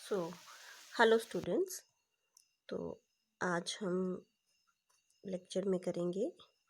So hello students. तो आज हम लेक्चर में करेंगे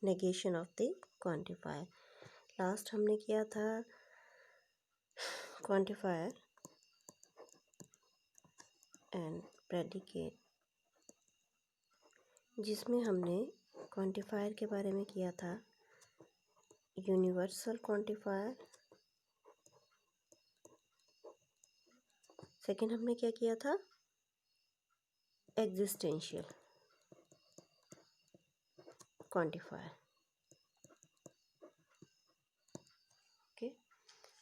negation of the quantifier. Last हमने किया था क्वांटिफायर एंड प्रेडिकेट, जिसमें हमने क्वांटिफायर के बारे में किया था यूनिवर्सल क्वांटिफायर। सेकंड हमने क्या किया था, एग्जिस्टेंशियल क्वांटिफायर। ओके,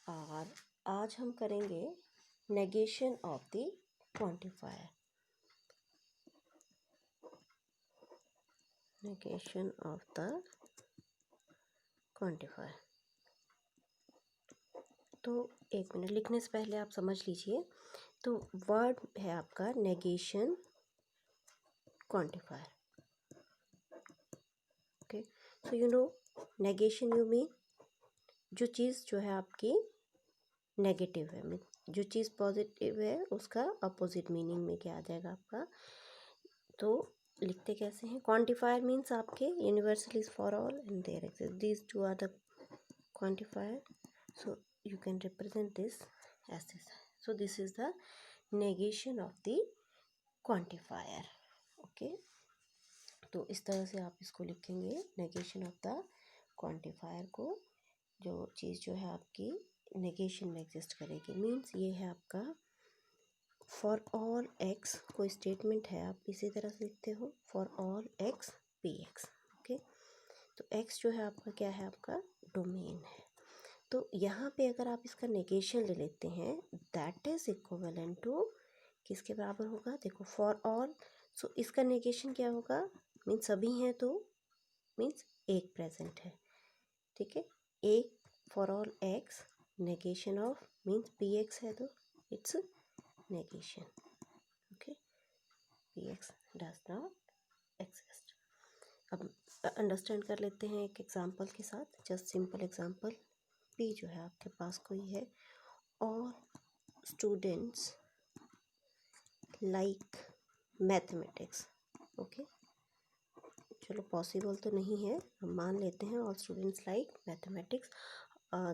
और आज हम करेंगे negation of the quantifier. Negation of the quantifier. तो एक मिनट, लिखने से पहले आप समझ लीजिए। तो वर्ड है आपका negation quantifier. Okay, so you know negation you mean जो चीज़ जो है आपकी नेगेटिव है, जो चीज़ पॉजिटिव है उसका अपोजिट मीनिंग में क्या आ जाएगा आपका। तो लिखते कैसे हैं, क्वांटिफायर मीन्स आपके universal is for all and there exist these two are the quantifier. So you can represent this as this. So this is the negation of the quantifier. Okay, तो इस तरह से आप इसको लिखेंगे, नेगेशन ऑफ द क्वांटिफायर को, जो चीज़ जो है आपकी नेगेशन में एग्जिस्ट करेगी। मीन्स ये है आपका फॉर ऑल एक्स, कोई स्टेटमेंट है आप इसी तरह से लिखते हो, for all x P x. Okay, तो एक्स जो है आपका क्या है, आपका डोमेन है। तो यहाँ पे अगर आप इसका नेगेशन ले लेते हैं, दैट इज इक्विवेलेंट टू किसके बराबर होगा, देखो फॉर ऑल। सो इसका नेगेशन क्या होगा, मीन्स सभी हैं तो मीन्स एक प्रेजेंट है। ठीक है, एक for all x, negation of means P x है तो it's negation. Okay, P x does not exist. अब अंडरस्टैंड कर लेते हैं एक एग्जांपल के साथ, जस्ट सिंपल एग्जांपल। पी जो है आपके पास कोई है, all students like mathematics. Okay, चलो पॉसिबल तो नहीं है, हम मान लेते हैं ऑल स्टूडेंट्स लाइक मैथमेटिक्स।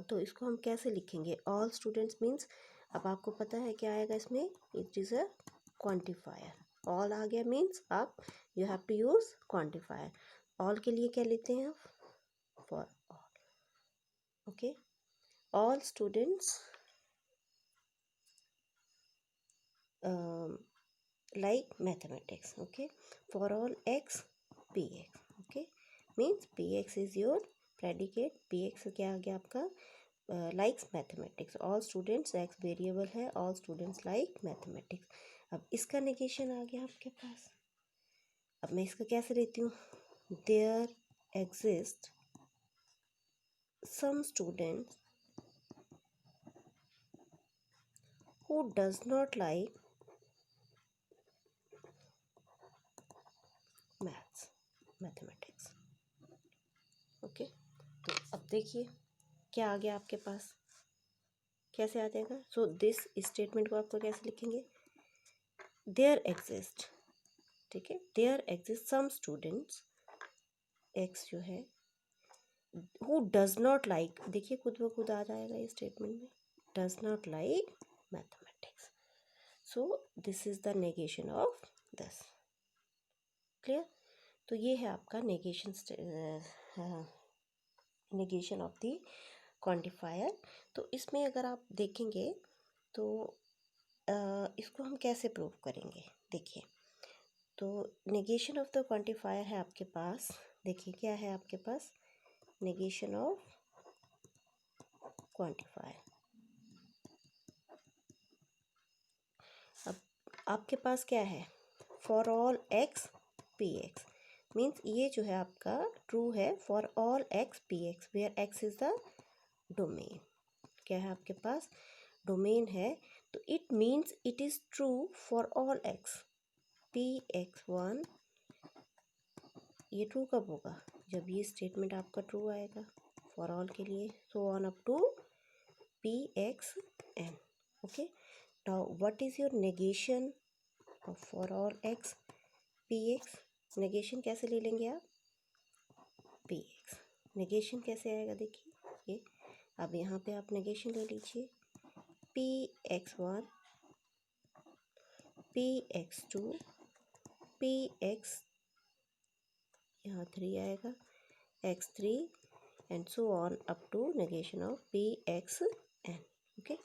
तो इसको हम कैसे लिखेंगे, ऑल स्टूडेंट्स मीन्स, अब आपको पता है क्या आएगा इसमें, it is a quantifier. All आ गया मीन्स आप you have to use quantifier. All के लिए क्या लेते हैं आप, for all. Okay, all students like mathematics. Okay, for all x px. Okay, means px is your predicate, px क्या आ गया आपका, likes mathematics। all students x variable है, all students like mathematics। अब इसका नेगेशन आ गया आपके पास। अब मैं इसका कैसे लेती हूँ, there exist some students who does not like mathematics. Okay, तो अब देखिए क्या आ गया आपके पास, कैसे आ जाएगा। सो दिस स्टेटमेंट को आपको कैसे लिखेंगे, देयर एग्जिस्ट। ठीक है, there exist some students, X जो है, हु डज नॉट लाइक, देखिए खुद ब खुद आ जाएगा ये स्टेटमेंट में, does not like mathematics. So this is the negation of this. Clear, तो ये है आपका negation negation of the quantifier. तो इसमें अगर आप देखेंगे तो इसको हम कैसे प्रूव करेंगे, देखिए। तो नेगेशन ऑफ द क्वांटिफायर है आपके पास, देखिए क्या है आपके पास, नेगेशन ऑफ क्वांटिफायर। अब आपके पास क्या है, for all x P X, means ये जो है आपका ट्रू है for all x P X, where X is the domain. क्या है आपके पास, डोमेन है, तो it means it is true for all x P x one. ये ट्रू कब होगा, जब ये स्टेटमेंट आपका ट्रू आएगा फॉर ऑल के लिए, so on up to P x N. Okay, now what is your negation for all x P X? Negation कैसे ले लेंगे आप? पी एक्स नेगेशन कैसे आएगा देखिए ये। अब यहाँ पे आप नेगेशन ले लीजिए, P x one, P x two, P X, यहाँ 3 आएगा, X three and so on up to negation of P x N. Okay,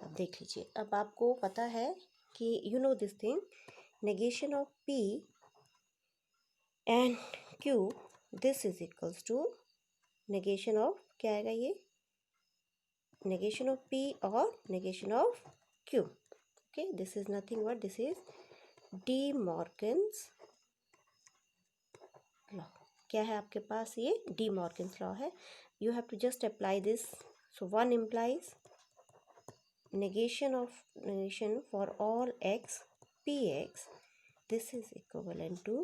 अब देख लीजिए, अब आपको पता है कि you know this thing, negation of P and Q, this is equals to negation of, क्या आएगा ये, negation of P or negation of Q. Okay, this is nothing but this is De Morgan's law. क्या है आपके पास? ये De Morgan's law है. You have to just apply this. So one implies negation for all x px. This is equivalent to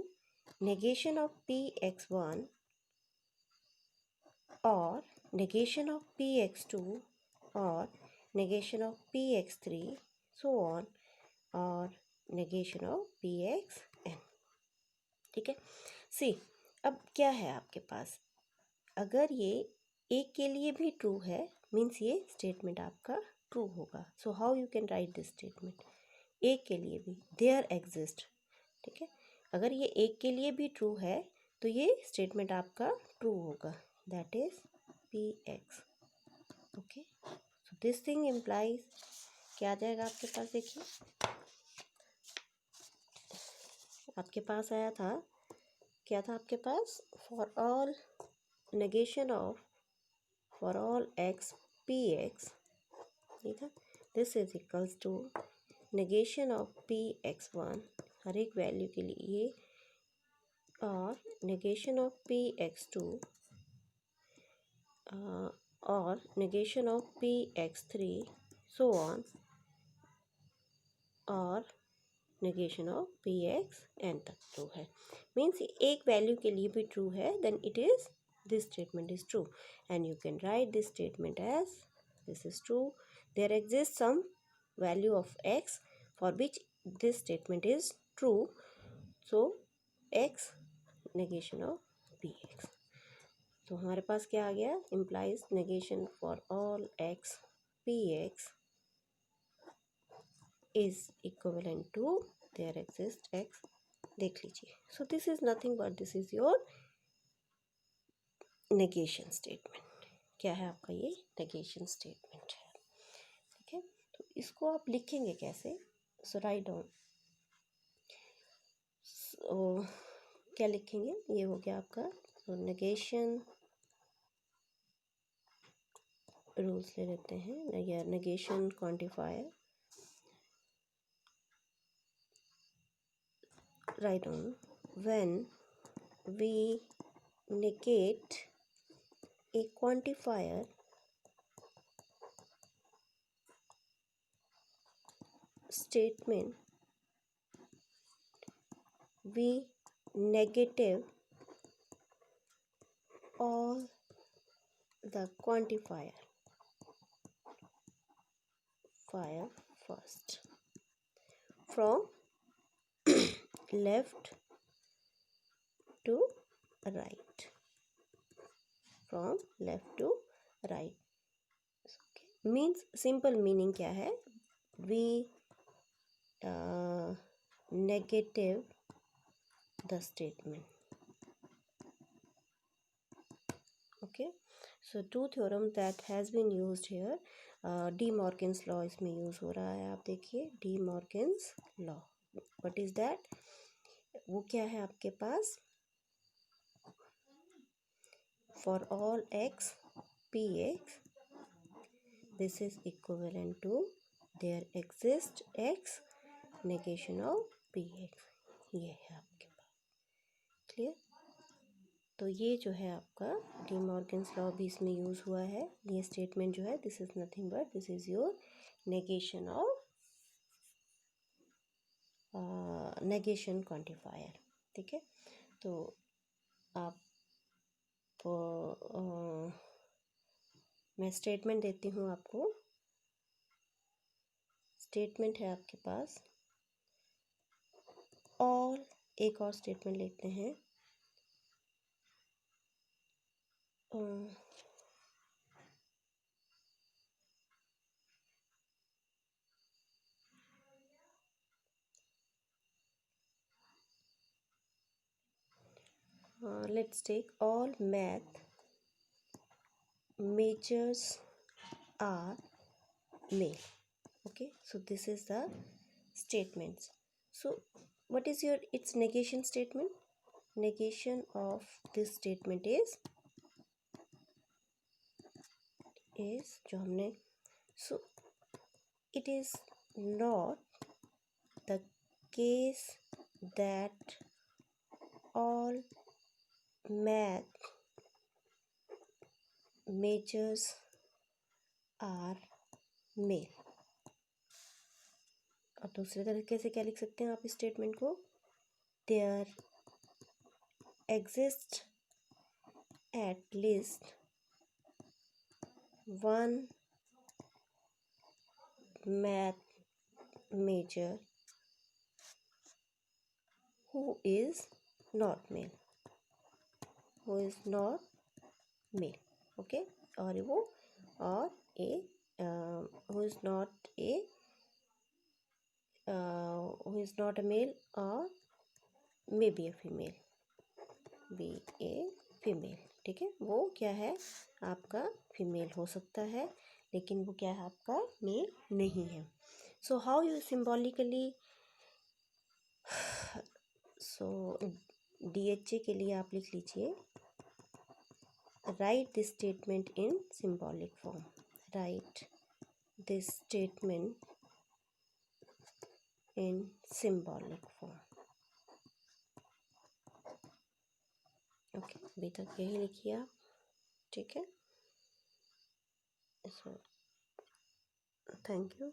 negation of px1 or negation of px2 or negation of px3 so on और negation of pxn. ठीक है, सी अब क्या है आपके पास, अगर ये एक के लिए भी ट्रू है मीन्स ये स्टेटमेंट आपका ट्रू होगा. So how you can write this statement, एक के लिए भी देयर एग्जिस्ट. ठीक है, अगर ये एक के लिए भी ट्रू है तो ये स्टेटमेंट आपका ट्रू होगा, that is P x. Okay, so this thing implies, क्या आ जाएगा आपके पास, देखिए आपके पास आया था, क्या था आपके पास, for all negation of for all x P x, ये था, this is equals to negation of P x one हर एक वैल्यू के लिए और negation of P x two और negation of P x three so on और negation of P x n तक ट्रू है. मीन्स एक वैल्यू के लिए भी ट्रू है, then it is this statement is true and you can write this statement as this is true, there exist some value of X for which this statement is true, so X negation of P X. तो हमारे पास क्या आ गया, implies negation for all x P X is equivalent to there exists x. देख लीजिए, so this is nothing but this is your negation statement. क्या है आपका ये negation statement है. ठीक है, तो इसको आप लिखेंगे कैसे, so write down. so क्या लिखेंगे, ये हो गया आपका, so negation रूल्स ले लेते हैं, या negation quantifier. Write down, when we negate a quantifier statement, we negative all the quantifier first from left to right, from left to right. Okay. Means simple meaning क्या है, we negative the statement. Okay, so two theorem that has been used here. De Morgan's law इसमें use हो रहा है, आप देखिए De Morgan's law. What is that? वो क्या है आपके पास, for all x p x this is equivalent to there exists x negation of p x. ये है आपके पास, क्लियर. तो ये जो है आपका डी मॉर्गन्स लॉ भी इसमें यूज़ हुआ है. ये स्टेटमेंट जो है, this is nothing but this is your negation of negation quantifier. ठीक है, तो आप मैं स्टेटमेंट देती हूँ आपको. स्टेटमेंट है आपके पास ऑल, एक और स्टेटमेंट लेते हैं let's take all math majors are male. Okay, so this is the statements. So what is your its negation statement? Negation of this statement is जो हमने, so it is not the case that all math majors are male. और दूसरे तरीके से क्या लिख सकते हैं आप इस स्टेटमेंट को? There exists at least one math major who is not male. Who is not male. Okay, और वो और a who is not a male or may be a female. be a female. ठीक है, वो क्या है आपका फीमेल हो सकता है, लेकिन वो क्या है आपका मेल नहीं है. So how you symbolically, so DHA के लिए आप लिख लीजिए right this statement in symbolic form. Right this statement in symbolic form. Okay, अभी तक यही लिखिए आप. ठीक है, सो थैंक यू.